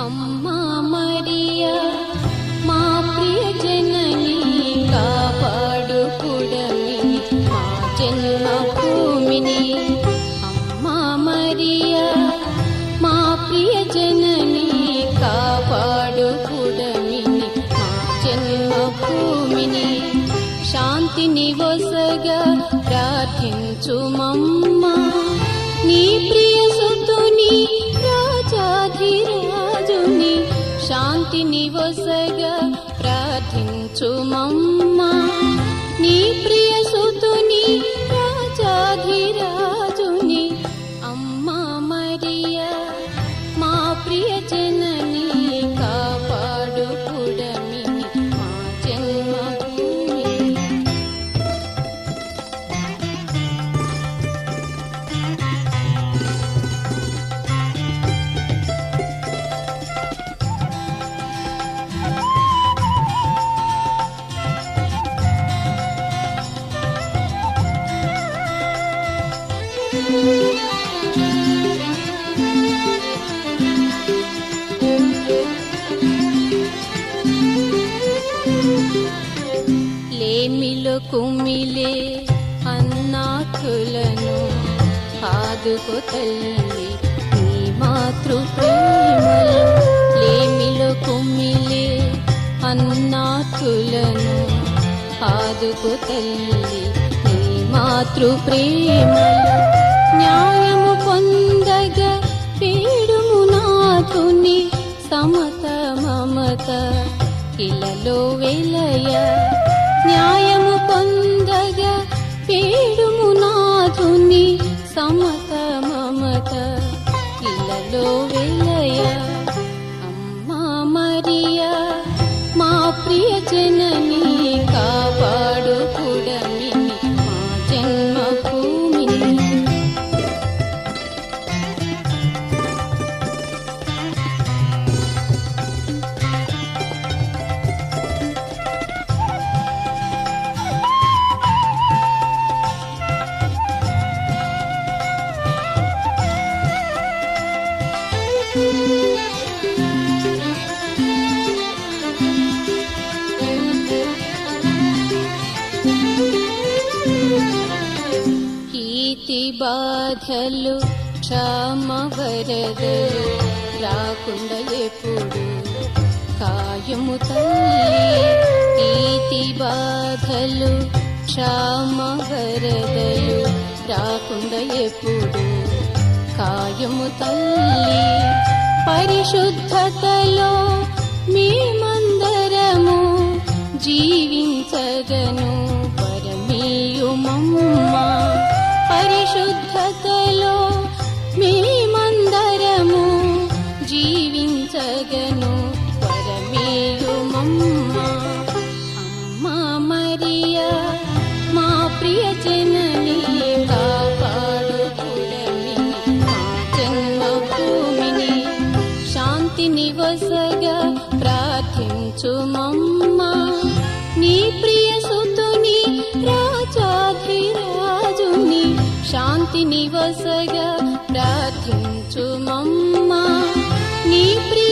అమ్మా మరియా మా ప్రియ జనని కాపాడు పుడమిని మా జన్మభూమిని. అమ్మా మరియా మా ప్రియ జనని కాపాడు పుడమిని మా జన్మభూమిని. శాంతిని వసగా ప్రార్థించుమమ్మా నీ ప్రియ సుతుని రాజాధిరాజుని. శాంతిని వసగా ప్రార్థించుమమ్మా నీ ప్రియ సుతుని రాజాధిరాజుని. అమ్మా మరియా మా ప్రియ జనని కాపాడు పుడమిని మా జన్మభూమిని. లేమిలో కుమిలే అన్నాకులను ఆదుకో తల్లి నీ మాతృ ప్రేమలో. లేమిలో కుమిలే అన్నాకులను ఆదుకో తల్లి నీ మాతృ ప్రేమలో. న్యాయము పొందగా పీడుము నాథుని సమత మమత ఇలలో వెలయ. న్యాయము పొందగా పీడుము నాథుని సమత మమత ఇలలో వెలయ. అమ్మా మరియా మా ప్రియ జనని కాపాడు పుడమిని మా జన్మభూమిని. ఈతి బాధలు క్షామ వరదలు రాకుండా ఎప్పుడు కాయము తల్లి. ఈతి బాధలు క్షామ వరదలు రాకుండా ఎప్పుడు కాయము తల్లి. పరిశుద్ధతలో మేమందరము జీవించగను వరమీయుమమ్మా. పరిశుద్ధతలో మేమందరము జీవించగను వరమీయుమమ్మా. అమ్మా మరియా మా ప్రియ జనని కాపాడు పుడమిని మా జన్మభూమిని. శాంతిని వసగా ప్రార్థించుమమ్మా నీ ప్రియ సుతుని రాజాధిరాజుని. శాంతిని వసగా ప్రార్థించుమమ్మా నీ ప్రియ